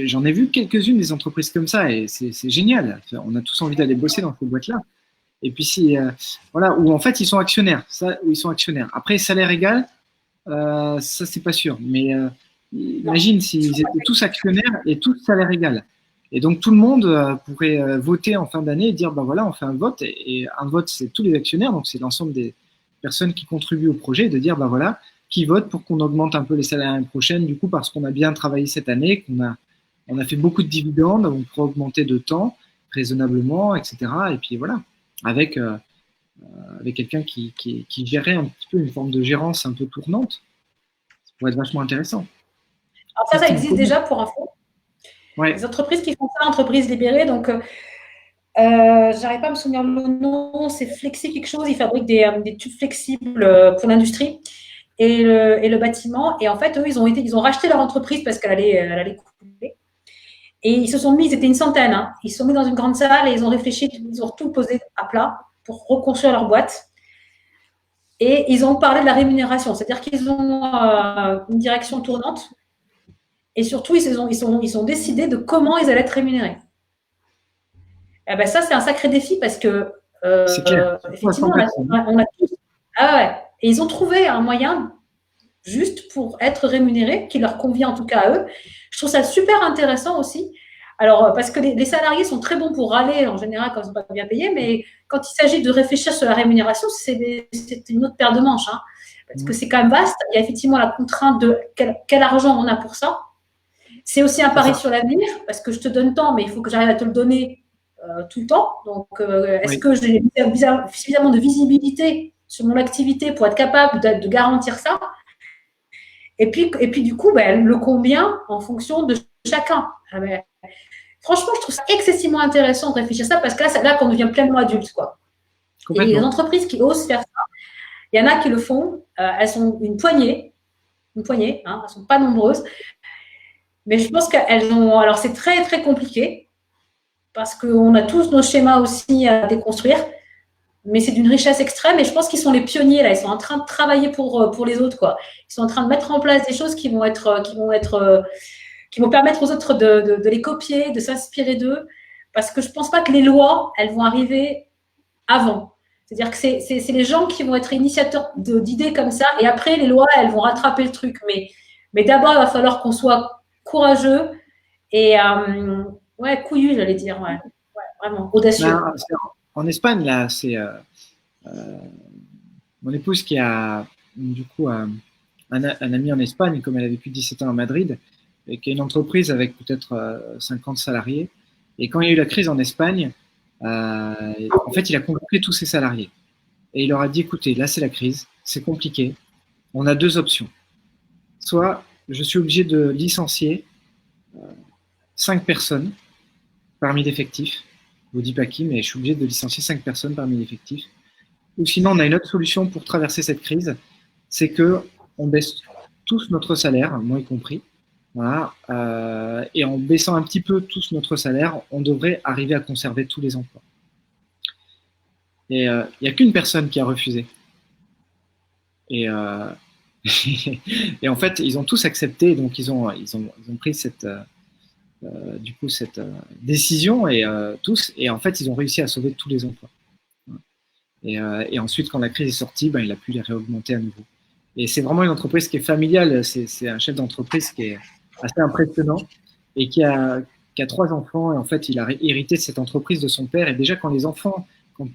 j'en ai vu quelques-unes des entreprises comme ça et c'est génial. On a tous envie d'aller bosser dans ces boîtes-là. Et puis, voilà, où en fait, ils sont actionnaires. Où ils sont actionnaires. Après, salaire égal, ça, c'est pas sûr. Mais imagine s'ils étaient tous actionnaires et tous salaire égal. Et donc, tout le monde pourrait voter en fin d'année et dire, voilà, on fait un vote. Et un vote, c'est tous les actionnaires. Donc, c'est l'ensemble des personnes qui contribuent au projet. Et de dire, voilà, qui vote pour qu'on augmente un peu les salaires l'année prochaine, du coup, parce qu'on a bien travaillé cette année, on a fait beaucoup de dividendes, on pourrait augmenter de temps raisonnablement, etc. Et puis, voilà, avec quelqu'un qui gérait un petit peu une forme de gérance un peu tournante. Ça pourrait être vachement intéressant. Alors ça existe déjà pour info. Ouais. Les entreprises qui font ça, entreprises libérées, donc j'arrive pas à me souvenir le nom, c'est Flexi quelque chose, ils fabriquent des tubes flexibles pour l'industrie et le bâtiment. Et en fait, eux, ils ont racheté leur entreprise parce qu'elle allait couler. Et ils se sont mis, ils étaient une centaine, ils se sont mis dans une grande salle et ils ont réfléchi, ils ont tout posé à plat pour reconstruire leur boîte. Et ils ont parlé de la rémunération, c'est-à-dire qu'ils ont une direction tournante et surtout, ils ont décidé de comment ils allaient être rémunérés. Et ben ça, c'est un sacré défi parce que effectivement, on a tous… Ah ouais. Et ils ont trouvé un moyen juste pour être rémunérés, qui leur convient en tout cas à eux. Je trouve ça super intéressant aussi. Alors, parce que les salariés sont très bons pour râler en général quand ils ne sont pas bien payés, mais quand il s'agit de réfléchir sur la rémunération, c'est une autre paire de manches. Parce que c'est quand même vaste. Il y a effectivement la contrainte de quel argent on a pour ça. C'est aussi un pari sur l'avenir, parce que je te donne tant, mais il faut que j'arrive à te le donner tout le temps. Donc, est-ce que j'ai suffisamment de visibilité sur mon activité pour être capable de garantir ça? Et puis du coup, le combien en fonction de chacun. Franchement, je trouve ça excessivement intéressant de réfléchir à ça, parce que là qu'on devient pleinement adulte, quoi. Et les entreprises qui osent faire ça, il y en a qui le font, elles sont une poignée, une poignée, hein, elles ne sont pas nombreuses. Mais je pense qu'elles ont… Alors, c'est très, très compliqué parce qu'on a tous nos schémas aussi à déconstruire, mais c'est d'une richesse extrême et je pense qu'ils sont les pionniers, là. Ils sont en train de travailler pour les autres, quoi. Ils sont en train de mettre en place des choses qui vont permettre aux autres de les copier, de s'inspirer d'eux, parce que je ne pense pas que les lois, elles vont arriver avant. C'est-à-dire que c'est les gens qui vont être initiateurs d'idées comme ça, et après, les lois, elles vont rattraper le truc. Mais d'abord, il va falloir qu'on soit courageux et ouais, couillu, j'allais dire, ouais, vraiment, audacieux. Ben, en Espagne, là, c'est mon épouse qui a du coup un ami en Espagne, comme elle a vécu 17 ans à Madrid, et qui a une entreprise avec peut-être 50 salariés. Et quand il y a eu la crise en Espagne, en fait, il a convoqué tous ses salariés. Et il leur a dit, écoutez, là, c'est la crise, c'est compliqué. On a deux options. Soit je suis obligé de licencier 5 personnes parmi l'effectif. Je vous dis pas qui, mais je suis obligé de licencier 5 personnes parmi l'effectif. Ou sinon, on a une autre solution pour traverser cette crise, c'est que on baisse tous notre salaire, moi y compris. Voilà, et en baissant un petit peu tous notre salaire, on devrait arriver à conserver tous les emplois. Et il n'y a qu'une personne qui a refusé. Et, et en fait, ils ont tous accepté, donc ils ont pris cette décision et tous, et en fait, ils ont réussi à sauver tous les emplois. Et ensuite, quand la crise est sortie, ben, il a pu les réaugmenter à nouveau. Et c'est vraiment une entreprise qui est familiale. C'est un chef d'entreprise qui est assez impressionnant et qui a 3 enfants. Et en fait, il a hérité de cette entreprise de son père. Et déjà, quand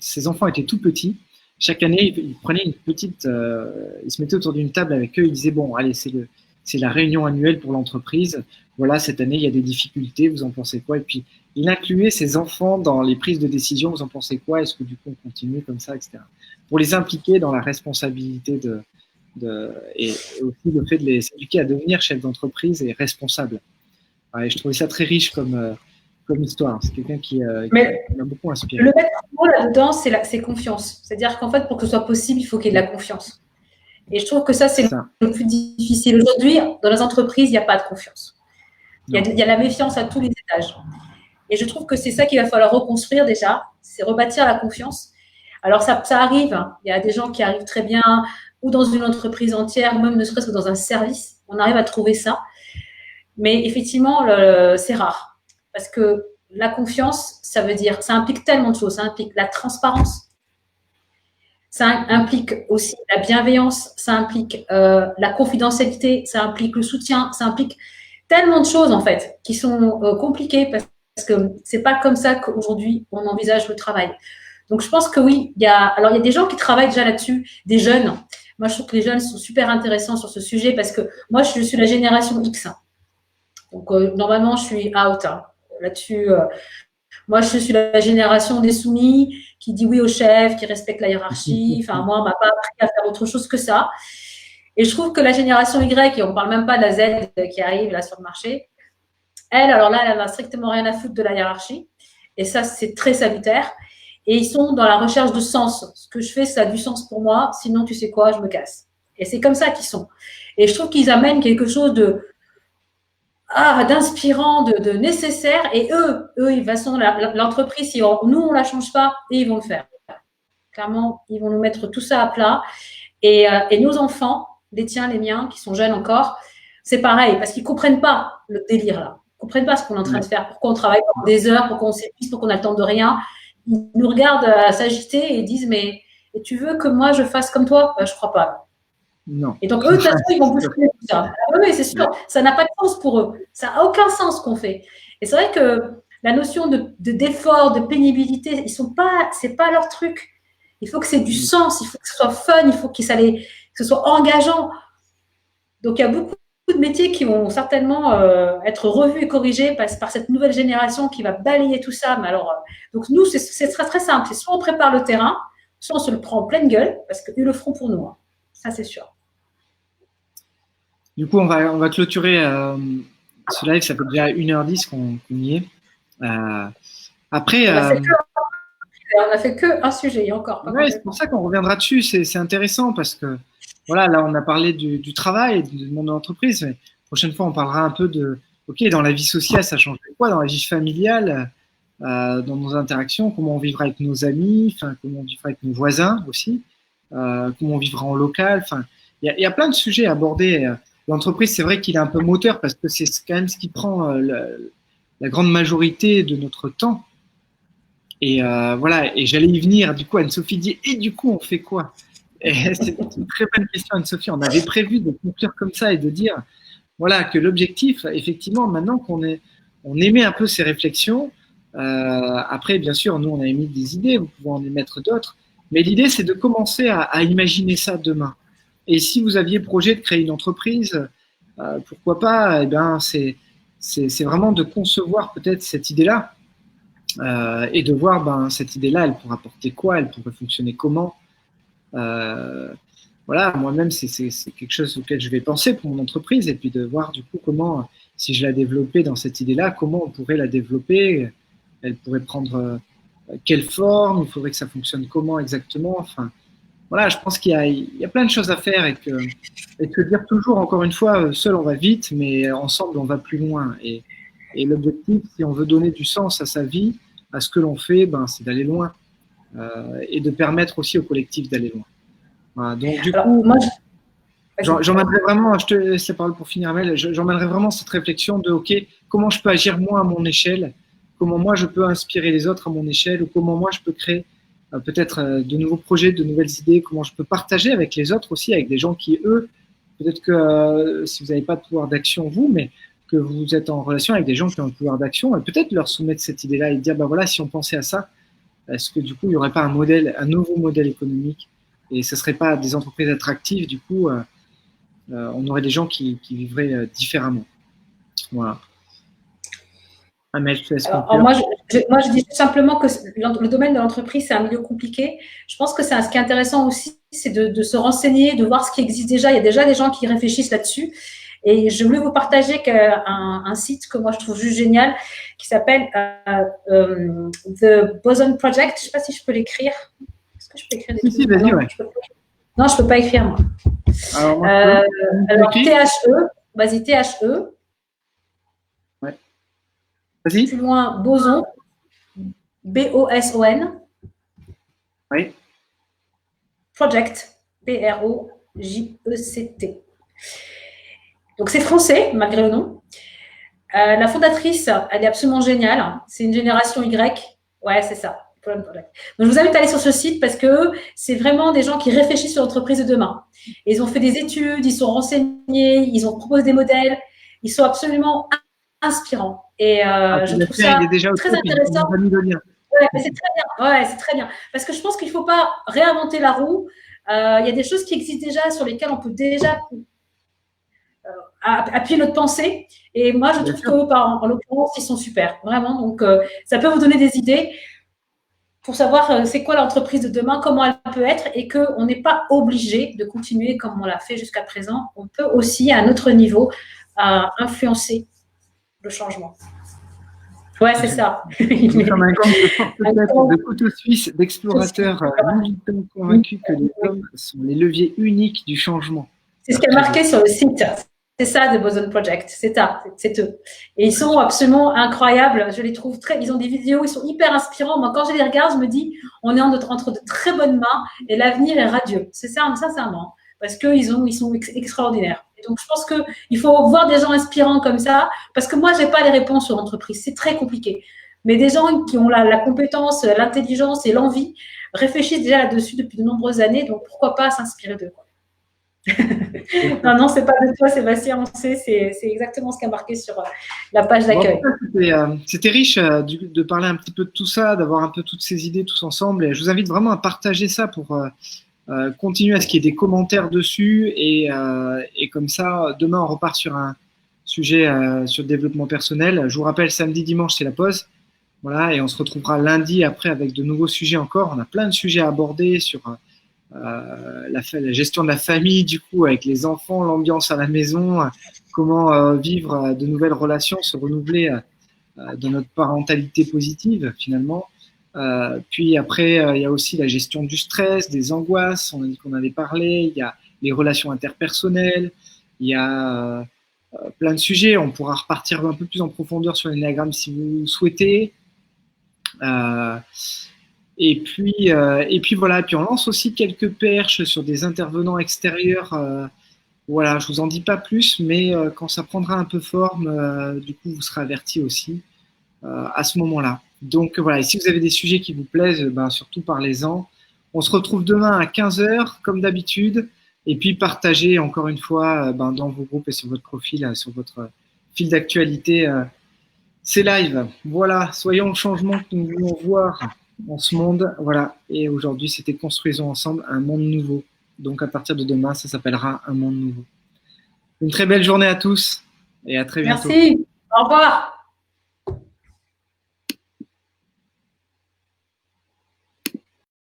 ses enfants étaient tout petits, chaque année, il prenait une petite, il se mettait autour d'une table avec eux. Il disait bon, allez, c'est la réunion annuelle pour l'entreprise. Voilà, cette année, il y a des difficultés. Vous en pensez quoi? Et puis, il incluait ses enfants dans les prises de décision. Vous en pensez quoi? Est-ce que du coup, on continue comme ça, etc. Pour les impliquer dans la responsabilité et aussi le fait de les éduquer à devenir chef d'entreprise et responsable. Ouais, je trouvais ça très riche comme histoire. C'est quelqu'un qui m'a beaucoup inspiré. Le maître mot là-dedans, c'est confiance. C'est-à-dire qu'en fait, pour que ce soit possible, il faut qu'il y ait de la confiance. Et je trouve que ça, c'est le plus difficile. Aujourd'hui, dans les entreprises, il n'y a pas de confiance. Il y a la méfiance à tous les étages. Et je trouve que c'est ça qu'il va falloir reconstruire déjà, c'est rebâtir la confiance. Alors, ça arrive. Il y a des gens qui arrivent très bien, ou dans une entreprise entière, ou même ne serait-ce que dans un service. On arrive à trouver ça. Mais effectivement, c'est rare. Parce que la confiance, ça implique tellement de choses. Ça implique la transparence. Ça implique aussi la bienveillance. Ça implique la confidentialité. Ça implique le soutien. Ça implique tellement de choses, en fait, qui sont compliquées parce que c'est pas comme ça qu'aujourd'hui, on envisage le travail. Donc, je pense que oui, il y a des gens qui travaillent déjà là-dessus, des jeunes. Moi, je trouve que les jeunes sont super intéressants sur ce sujet parce que moi, je suis la génération X. Donc, normalement, je suis out là-dessus. Moi, je suis la génération des soumis qui dit oui au chef, qui respecte la hiérarchie. Enfin, moi, on m'a pas appris à faire autre chose que ça. Et je trouve que la génération Y, et on ne parle même pas de la Z qui arrive là sur le marché, elle n'a strictement rien à foutre de la hiérarchie. Et ça, c'est très salutaire. Et ils sont dans la recherche de sens. Ce que je fais, ça a du sens pour moi. Sinon, tu sais quoi, je me casse. Et c'est comme ça qu'ils sont. Et je trouve qu'ils amènent quelque chose d'inspirant, de nécessaire. Et eux, de toute façon, l'entreprise, si nous, on ne la change pas, et ils vont le faire. Clairement, ils vont nous mettre tout ça à plat. Et nos enfants, les tiens, les miens, qui sont jeunes encore, c'est pareil, parce qu'ils ne comprennent pas le délire là. Ils ne comprennent pas ce qu'on est en train de faire, pourquoi on travaille pendant des heures, pourquoi on s'épuise, pourquoi on a le temps de rien. Ils nous regardent s'agiter et disent mais tu veux que moi je fasse comme toi? Je ne crois pas. Non. Et donc eux, de toute façon, ils vont bousculer tout ça. Oui, c'est sûr, ça n'a pas de sens pour eux. Ça n'a aucun sens ce qu'on fait. Et c'est vrai que la notion d'effort, de pénibilité, c'est pas leur truc. Il faut que c'est du sens, il faut que ce soit fun, il faut que ce soit engageant. Donc, il y a beaucoup de métiers qui vont certainement être revus et corrigés par cette nouvelle génération qui va balayer tout ça. Mais alors, donc nous, c'est très, très simple. C'est soit on prépare le terrain, soit on se le prend en pleine gueule, parce qu'ils le feront pour nous. Hein. Ça, c'est sûr. Du coup, on va clôturer ce live. Ça fait déjà 1h10 qu'on y est. Après, on n'a fait que un sujet, il y a encore. Ouais, c'est pour ça qu'on reviendra dessus. C'est intéressant parce que voilà, là, on a parlé du travail, du monde de l'entreprise. Mais prochaine fois, on parlera un peu de, OK, dans la vie sociale, ça change quoi? Dans la vie familiale, dans nos interactions, comment on vivra avec nos amis, enfin, comment on vivra avec nos voisins aussi, comment on vivra en local. Enfin, il y a plein de sujets à aborder. L'entreprise, c'est vrai qu'il est un peu moteur parce que c'est quand même ce qui prend la grande majorité de notre temps. Et voilà, et j'allais y venir. Du coup, Anne-Sophie dit, et du coup, on fait quoi? Et c'est une très bonne question, Anne-Sophie. On avait prévu de conclure comme ça et de dire, voilà, que l'objectif, effectivement, maintenant on émet un peu ces réflexions, après, bien sûr, nous, on a émis des idées, vous pouvez en émettre d'autres, mais l'idée, c'est de commencer à imaginer ça demain. Et si vous aviez projet de créer une entreprise, pourquoi pas, eh ben, c'est vraiment de concevoir peut-être cette idée-là et de voir, ben, cette idée-là, elle pourrait apporter quoi, elle pourrait fonctionner comment. Voilà, moi-même, c'est quelque chose auquel je vais penser pour mon entreprise et puis de voir du coup comment, si je la développais dans cette idée-là, comment on pourrait la développer, elle pourrait prendre quelle forme, il faudrait que ça fonctionne comment exactement. Enfin, voilà, je pense il y a plein de choses à faire et que dire toujours, encore une fois, seul on va vite, mais ensemble on va plus loin. Et l'objectif, si on veut donner du sens à sa vie, à ce que l'on fait, ben, c'est d'aller loin et de permettre aussi au collectif d'aller loin. Voilà, donc du Alors, coup, moi, j'emmènerais vraiment, je te laisse la parole pour finir, Amel, j'emmènerais vraiment cette réflexion de, OK, comment je peux agir moi à mon échelle, comment moi je peux inspirer les autres à mon échelle, ou comment moi je peux créer peut-être de nouveaux projets, de nouvelles idées, comment je peux partager avec les autres aussi, avec des gens qui, eux, peut-être que si vous n'avez pas de pouvoir d'action, vous, mais que vous êtes en relation avec des gens qui ont le pouvoir d'action, et peut-être leur soumettre cette idée-là et dire, bah voilà, si on pensait à ça, est-ce que du coup, il n'y aurait pas un nouveau modèle économique et ce ne serait pas des entreprises attractives, du coup, on aurait des gens qui vivraient différemment. Voilà. Amel, je te laisse conclure. Moi, je dis simplement que le domaine de l'entreprise, c'est un milieu compliqué. Je pense que ce qui est intéressant aussi, c'est de se renseigner, de voir ce qui existe déjà. Il y a déjà des gens qui réfléchissent là-dessus. Et je voulais vous partager un site que moi, je trouve juste génial, qui s'appelle The Boson Project. Je ne sais pas si je peux l'écrire. Est-ce que je peux écrire des trucs? Si, vas-y, ouais. Non, je ne peux pas écrire, moi. Alors THE, vas-y, THE. Ouais. Vas-y. Plus loin, Boson. B-O-S-O-N. Oui. Project. P-R-O-J-E-C-T. Donc, c'est français, malgré le nom. La fondatrice, elle est absolument géniale. C'est une génération Y. Ouais, c'est ça. Donc, je vous invite à aller sur ce site parce que c'est vraiment des gens qui réfléchissent sur l'entreprise de demain. Et ils ont fait des études, ils sont renseignés, ils ont proposé des modèles. Ils sont absolument inspirants. Et je trouve ça très intéressant. Ouais, c'est très bien. Ouais, c'est très bien. Parce que je pense qu'il ne faut pas réinventer la roue. Il y a des choses qui existent déjà, sur lesquelles on peut déjà appuyer notre pensée. Et moi, je trouve qu'eux, en l'occurrence, ils sont super. Vraiment. Donc, ça peut vous donner des idées pour savoir c'est quoi l'entreprise de demain, comment elle peut être, et qu'on n'est pas obligé de continuer comme on l'a fait jusqu'à présent. On peut aussi, à notre niveau, influencer le changement. Ouais, c'est ça. Comme un gang de force de couteaux suisses, d'explorateurs militants convaincus que les hommes sont les leviers uniques du changement. C'est ce qui est marqué sur le site. C'est ça, The Boson Project. C'est eux. Et ils sont absolument incroyables. Je les trouve ils ont des vidéos, ils sont hyper inspirants. Moi, quand je les regarde, je me dis, on est entre de très bonnes mains et l'avenir est radieux. C'est ça, sincèrement. Parce qu'ils sont extraordinaires. Et donc, je pense qu'il faut voir des gens inspirants comme ça. Parce que moi, je n'ai pas les réponses sur l'entreprise. C'est très compliqué. Mais des gens qui ont la compétence, l'intelligence et l'envie réfléchissent déjà là-dessus depuis de nombreuses années. Donc, pourquoi pas s'inspirer d'eux, quoi. Non, c'est pas de toi, Sébastien, on sait, c'est exactement ce qui a marqué sur la page d'accueil. C'était riche de parler un petit peu de tout ça, d'avoir un peu toutes ces idées tous ensemble. Et je vous invite vraiment à partager ça pour continuer à ce qu'il y ait des commentaires dessus. Et comme ça, demain, on repart sur un sujet sur le développement personnel. Je vous rappelle, samedi, dimanche, c'est la pause. Voilà, et on se retrouvera lundi après avec de nouveaux sujets encore. On a plein de sujets à aborder sur la gestion de la famille, du coup, avec les enfants, l'ambiance à la maison, comment vivre de nouvelles relations, se renouveler dans notre parentalité positive, finalement. Puis après, il y a aussi la gestion du stress, des angoisses, on a dit qu'on avait parlé, il y a les relations interpersonnelles, il y a plein de sujets. On pourra repartir un peu plus en profondeur sur l'énéagramme si vous souhaitez. Et puis voilà, et puis on lance aussi quelques perches sur des intervenants extérieurs. Voilà, je vous en dis pas plus, mais quand ça prendra un peu forme, du coup, vous serez avertis aussi à ce moment-là. Donc voilà, et si vous avez des sujets qui vous plaisent, ben, surtout parlez-en. On se retrouve demain à 15 h, comme d'habitude, et puis partagez encore une fois ben, dans vos groupes et sur votre profil, sur votre fil d'actualité, ces lives. Voilà, soyons le changement que nous voulons voir dans ce monde. Voilà, et aujourd'hui, c'était Construisons ensemble un monde nouveau. Donc à partir de demain, ça s'appellera un monde nouveau. Une très belle journée à tous et à très bientôt. Merci, au revoir.